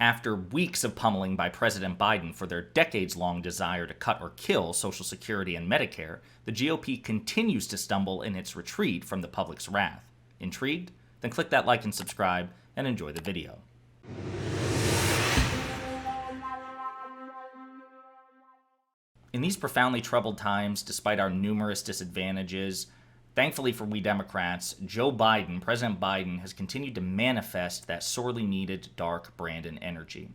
After weeks of pummeling by President Biden for their decades-long desire to cut or kill Social Security and Medicare, the GOP continues to stumble in its retreat from the public's wrath. Intrigued? Then click that like and subscribe and enjoy the video. In these profoundly troubled times, despite our numerous disadvantages, thankfully for we Democrats, President Biden, has continued to manifest that sorely needed dark Brandon energy.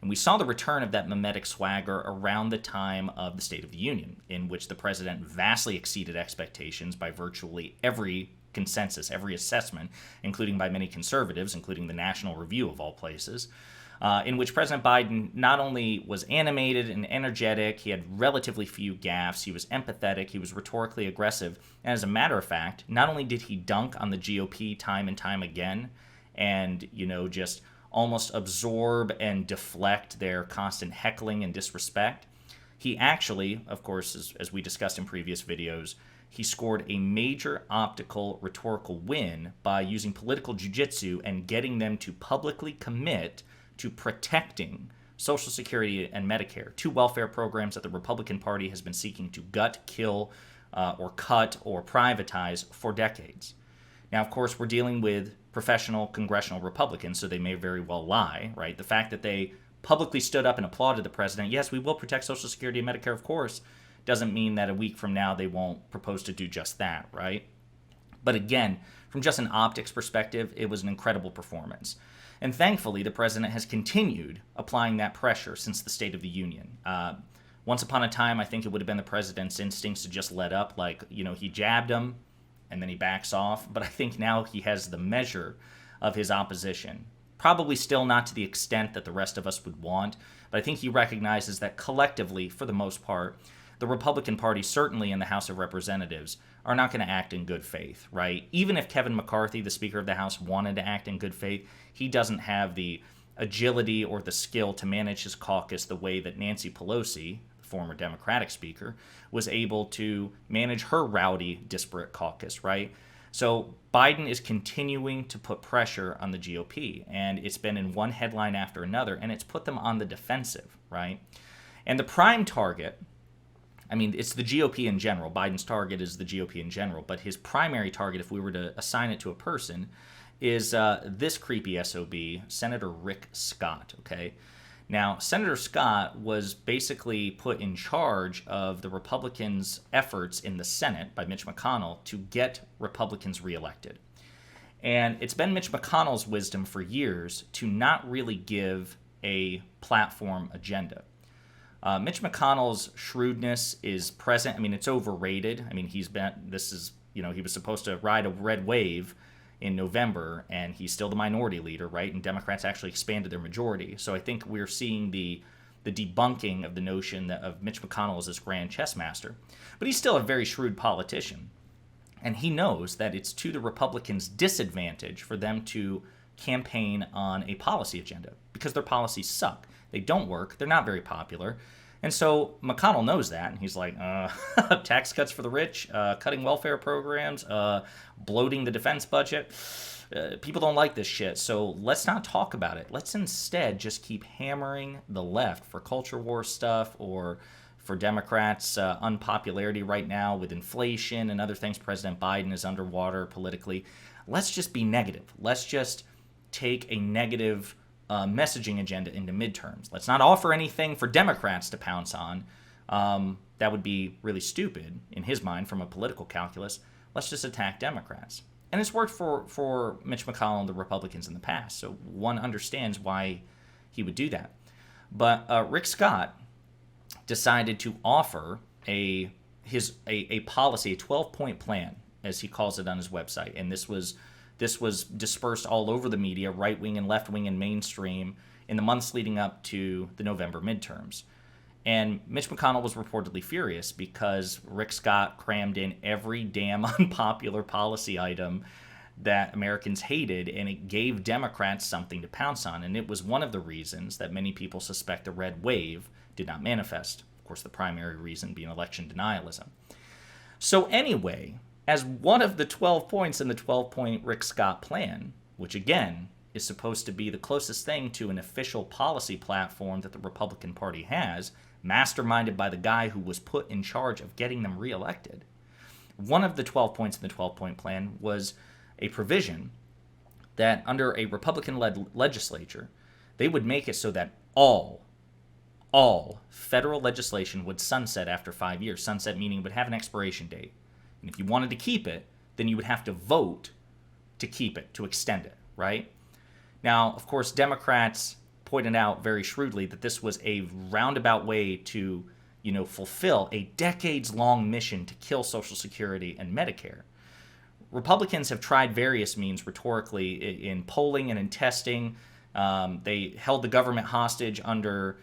And we saw the return of that mimetic swagger around the time of the State of the Union, in which the president vastly exceeded expectations by virtually every consensus, every assessment, including by many conservatives, including the National Review of all places, in which President Biden not only was animated and energetic, he had relatively few gaffes, he was empathetic, he was rhetorically aggressive, and as a matter of fact, not only did he dunk on the GOP time and time again, and, just almost absorb and deflect their constant heckling and disrespect, he actually, of course, as we discussed in previous videos, he scored a major optical rhetorical win by using political jiu-jitsu and getting them to publicly commit to protecting Social Security and Medicare, two welfare programs that the Republican Party has been seeking to gut, kill, or cut, or privatize for decades. Now, of course, we're dealing with professional congressional Republicans, so they may very well lie, right? The fact that they publicly stood up and applauded the president, yes, we will protect Social Security and Medicare, of course, doesn't mean that a week from now they won't propose to do just that, right? But again, from just an optics perspective, it was an incredible performance. And thankfully, the president has continued applying that pressure since the State of the Union. Once upon a time, I think it would have been the president's instincts to just let up, he jabbed him and then he backs off. But I think now he has the measure of his opposition. Probably still not to the extent that the rest of us would want, but I think he recognizes that collectively, for the most part, the Republican Party, certainly in the House of Representatives, are not going to act in good faith, right? Even if Kevin McCarthy, the Speaker of the House, wanted to act in good faith, he doesn't have the agility or the skill to manage his caucus the way that Nancy Pelosi, the former Democratic Speaker, was able to manage her rowdy, disparate caucus, right? So Biden is continuing to put pressure on the GOP, and it's been in one headline after another, and it's put them on the defensive, right? And the prime target, it's the GOP in general. Biden's target is the GOP in general, but his primary target, if we were to assign it to a person, is this creepy SOB, Senator Rick Scott, okay? Now, Senator Scott was basically put in charge of the Republicans' efforts in the Senate by Mitch McConnell to get Republicans reelected. And it's been Mitch McConnell's wisdom for years to not really give a platform agenda. Mitch McConnell's shrewdness is present. It's overrated. He was supposed to ride a red wave in November, and he's still the minority leader, right? And Democrats actually expanded their majority. So I think we're seeing the debunking of the notion of Mitch McConnell as this grand chess master. But he's still a very shrewd politician. And he knows that it's to the Republicans' disadvantage for them to campaign on a policy agenda because their policies suck. They don't work. They're not very popular. And so McConnell knows that. And he's like, tax cuts for the rich, cutting welfare programs, bloating the defense budget. People don't like this shit. So let's not talk about it. Let's instead just keep hammering the left for culture war stuff or for Democrats' unpopularity right now with inflation and other things. President Biden is underwater politically. Let's just be negative. Let's just take a negative messaging agenda into midterms. Let's not offer anything for Democrats to pounce on. That would be really stupid in his mind from a political calculus. Let's just attack Democrats. And it's worked for Mitch McConnell and the Republicans in the past, so one understands why he would do that. But Rick Scott decided to offer a policy, a 12-point plan, as he calls it on his website, and this was dispersed all over the media, right-wing and left-wing and mainstream, in the months leading up to the November midterms. And Mitch McConnell was reportedly furious because Rick Scott crammed in every damn unpopular policy item that Americans hated, and it gave Democrats something to pounce on. And it was one of the reasons that many people suspect the red wave did not manifest. Of course, the primary reason being election denialism. So anyway, as one of the 12 points in the 12-point Rick Scott plan, which again is supposed to be the closest thing to an official policy platform that the Republican Party has, masterminded by the guy who was put in charge of getting them reelected. One of the 12 points in the 12-point plan was a provision that under a Republican-led legislature, they would make it so that all federal legislation would sunset after 5 years. Sunset meaning it would have an expiration date. And if you wanted to keep it, then you would have to vote to keep it, to extend it, right? Now, of course, Democrats pointed out very shrewdly that this was a roundabout way to, fulfill a decades-long mission to kill Social Security and Medicare. Republicans have tried various means rhetorically in polling and in testing. They held the government hostage under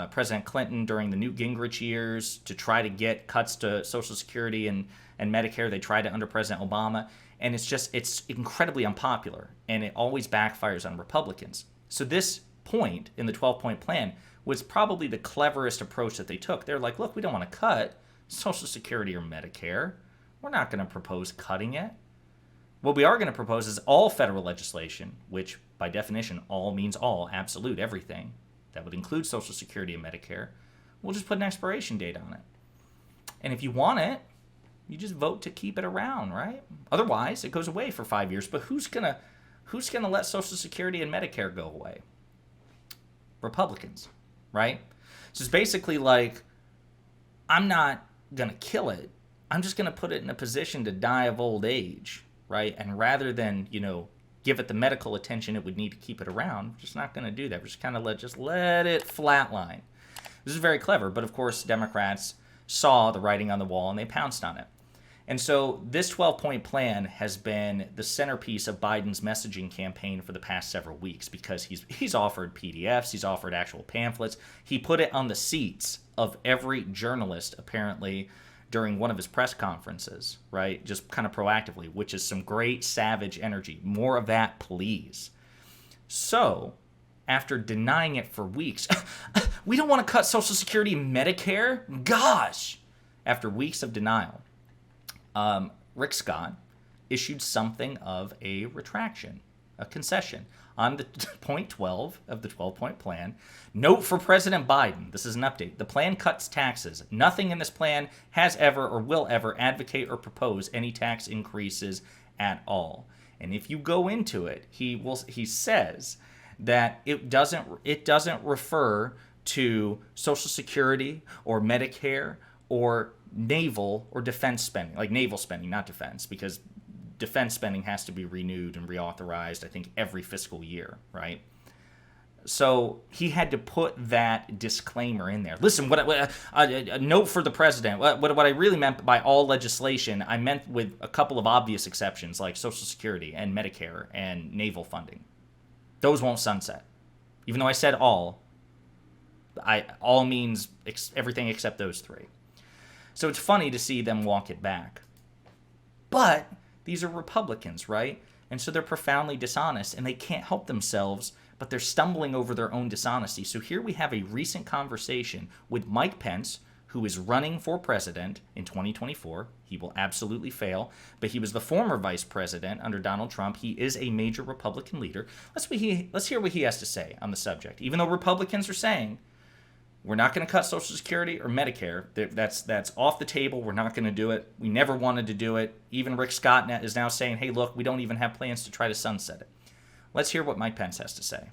President Clinton during the Newt Gingrich years to try to get cuts to Social Security and Medicare. They tried it under President Obama. And it's incredibly unpopular, and it always backfires on Republicans. So this point in the 12-point plan was probably the cleverest approach that they took. They're like, look, we don't want to cut Social Security or Medicare. We're not going to propose cutting it. What we are going to propose is all federal legislation, which by definition, all means all, absolute, everything. That would include Social Security and Medicare. We'll just put an expiration date on it. And if you want it, you just vote to keep it around, right? Otherwise, it goes away for 5 years. But who's gonna let Social Security and Medicare go away? Republicans, right? So it's basically like, I'm not gonna kill it. I'm just gonna put it in a position to die of old age, right? And rather than, give it the medical attention it would need to keep it around, we're just not gonna do that. We're just kind of let it flatline. This is very clever, but of course, Democrats saw the writing on the wall and they pounced on it. And so this 12-point plan has been the centerpiece of Biden's messaging campaign for the past several weeks because he's offered PDFs, he's offered actual pamphlets. He put it on the seats of every journalist, apparently, during one of his press conferences, right? Just kind of proactively, which is some great savage energy. More of that, please. So, after denying it for weeks, we don't want to cut Social Security and Medicare? Gosh! After weeks of denial, Rick Scott issued something of a retraction, a concession. On the point 12 of the 12-point plan, note for President Biden, this is an update, the plan cuts taxes. Nothing in this plan has ever or will ever advocate or propose any tax increases at all. And if you go into it, he says that it doesn't refer to Social Security or Medicare or naval or defense spending, like naval spending, not defense, because defense spending has to be renewed and reauthorized, I think, every fiscal year, right? So he had to put that disclaimer in there. Listen, a note for the president. What I really meant by all legislation, I meant with a couple of obvious exceptions, like Social Security and Medicare and naval funding. Those won't sunset. Even though I said all means everything except those three. So it's funny to see them walk it back. But these are Republicans, right? And so they're profoundly dishonest, and they can't help themselves, but they're stumbling over their own dishonesty. So here we have a recent conversation with Mike Pence, who is running for president in 2024. He will absolutely fail, but he was the former vice president under Donald Trump. He is a major Republican leader. Let's hear what he has to say on the subject. Even though Republicans are saying, we're not going to cut Social Security or Medicare. That's off the table. We're not going to do it. We never wanted to do it. Even Rick Scott is now saying, hey, look, we don't even have plans to try to sunset it. Let's hear what Mike Pence has to say.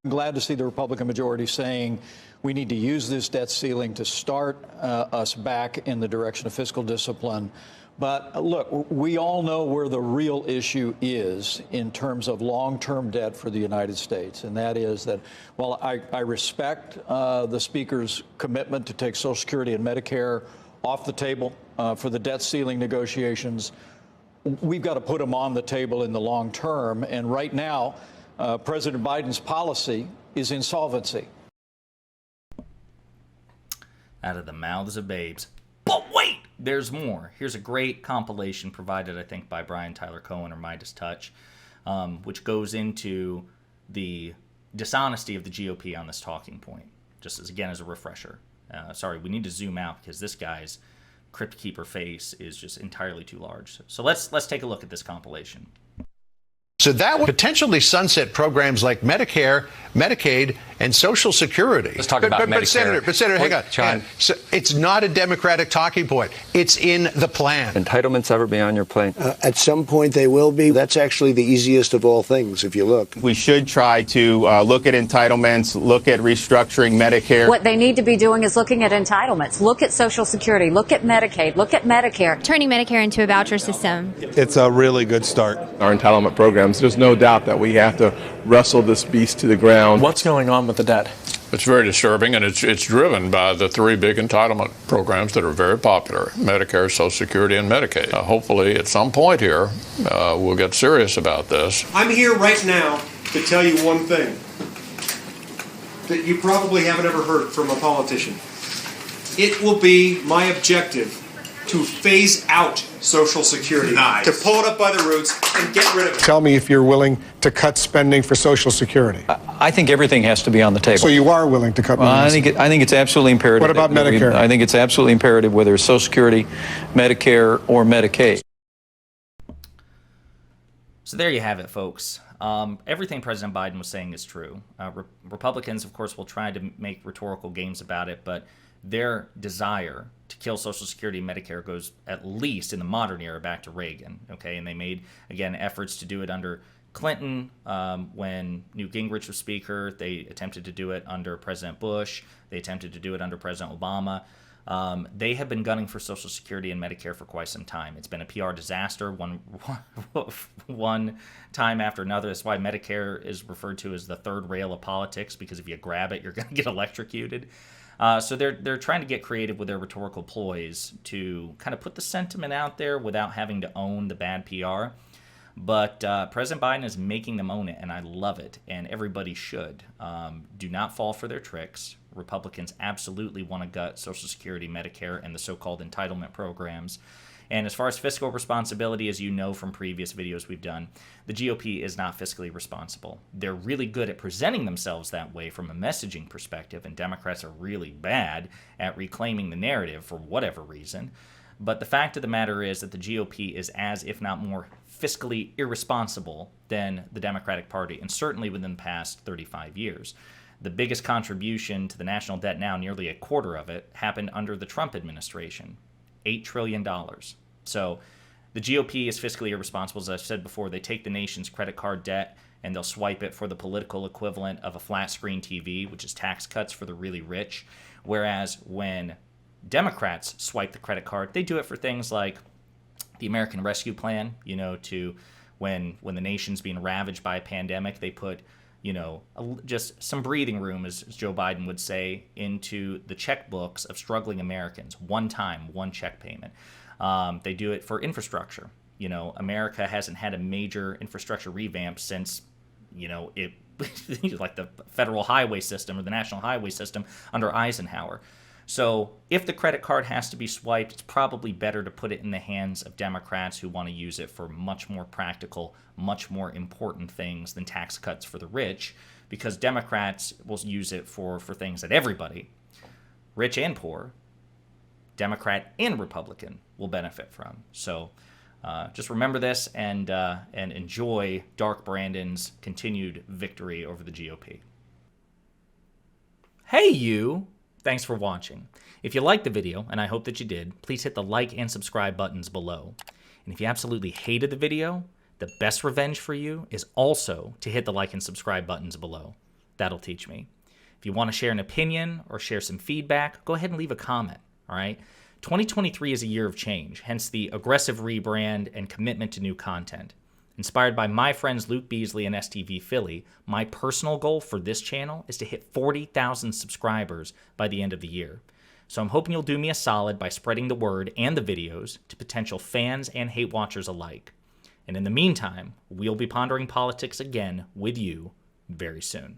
I'm glad to see the Republican majority saying we need to use this debt ceiling to start us back in the direction of fiscal discipline. But look, we all know where the real issue is in terms of long-term debt for the United States. And that is that, while I respect the Speaker's commitment to take Social Security and Medicare off the table for the debt ceiling negotiations, we've got to put them on the table in the long term. And right now, President Biden's policy is insolvency. Out of the mouths of babes. But wait, there's more. Here's a great compilation provided, I think, by Brian Tyler Cohen or Midas Touch, which goes into the dishonesty of the GOP on this talking point, just as a refresher. Sorry, we need to zoom out because this guy's Crypt Keeper face is just entirely too large. So let's take a look at this compilation. So that would potentially sunset programs like Medicare, Medicaid, and Social Security. Let's talk about Medicare. But Senator, hang on. John. So it's not a Democratic talking point. It's in the plan. Entitlements ever be on your plate? At some point they will be. That's actually the easiest of all things, if you look. We should try to look at entitlements, look at restructuring Medicare. What they need to be doing is looking at entitlements. Look at Social Security. Look at Medicaid. Look at Medicare. Turning Medicare into a voucher system. It's a really good start. Our entitlement programs, there's no doubt that we have to wrestle this beast to the ground. What's going on with the debt? It's very disturbing, and it's driven by the three big entitlement programs that are very popular: Medicare, Social Security, and Medicaid. Hopefully, at some point here, we'll get serious about this. I'm here right now to tell you one thing that you probably haven't ever heard from a politician. It will be my objective to phase out Social Security, to pull it up by the roots and get rid of it. Tell me if you're willing to cut spending for Social Security. I think everything has to be on the table. So you are willing to cut money? I think it's absolutely imperative. What about Medicare? I think it's absolutely imperative, whether it's Social Security, Medicare, or Medicaid. So there you have it, folks. Everything President Biden was saying is true. Republicans, of course, will try to make rhetorical games about it, but their desire to kill Social Security and Medicare goes, at least in the modern era, back to Reagan. Okay, and they made, again, efforts to do it under Clinton when Newt Gingrich was Speaker. They attempted to do it under President Bush. They attempted to do it under President Obama. They have been gunning for Social Security and Medicare for quite some time. It's been a PR disaster, one time after another. That's why Medicare is referred to as the third rail of politics, because if you grab it, you're going to get electrocuted. So they're trying to get creative with their rhetorical ploys to kind of put the sentiment out there without having to own the bad PR. But President Biden is making them own it, and I love it, and everybody should. Do not fall for their tricks. Republicans absolutely want to gut Social Security, Medicare, and the so-called entitlement programs. And as far as fiscal responsibility, as you know from previous videos we've done, the GOP is not fiscally responsible. They're really good at presenting themselves that way from a messaging perspective, and Democrats are really bad at reclaiming the narrative for whatever reason. But the fact of the matter is that the GOP is as, if not more, fiscally irresponsible than the Democratic Party, and certainly within the past 35 years. The biggest contribution to the national debt now, nearly a quarter of it, happened under the Trump administration. $8 trillion. So the GOP is fiscally irresponsible. As I've said before, they take the nation's credit card debt and they'll swipe it for the political equivalent of a flat screen TV, which is tax cuts for the really rich. Whereas when Democrats swipe the credit card, they do it for things like the American Rescue Plan, to when the nation's being ravaged by a pandemic, they put just some breathing room, as Joe Biden would say, into the checkbooks of struggling Americans. One check payment. They do it for infrastructure. America hasn't had a major infrastructure revamp since, it like the federal highway system or the national highway system under Eisenhower. So if the credit card has to be swiped, it's probably better to put it in the hands of Democrats who want to use it for much more practical, much more important things than tax cuts for the rich, because Democrats will use it for things that everybody, rich and poor, Democrat and Republican, will benefit from. So just remember this and enjoy Dark Brandon's continued victory over the GOP. Hey, you! Thanks for watching. If you liked the video, and I hope that you did, please hit the like and subscribe buttons below. And if you absolutely hated the video, the best revenge for you is also to hit the like and subscribe buttons below. That'll teach me. If you want to share an opinion or share some feedback, go ahead and leave a comment, all right? 2023 is a year of change, hence the aggressive rebrand and commitment to new content. Inspired by my friends Luke Beasley and STV Philly, my personal goal for this channel is to hit 40,000 subscribers by the end of the year. So I'm hoping you'll do me a solid by spreading the word and the videos to potential fans and hate watchers alike. And in the meantime, we'll be pondering politics again with you very soon.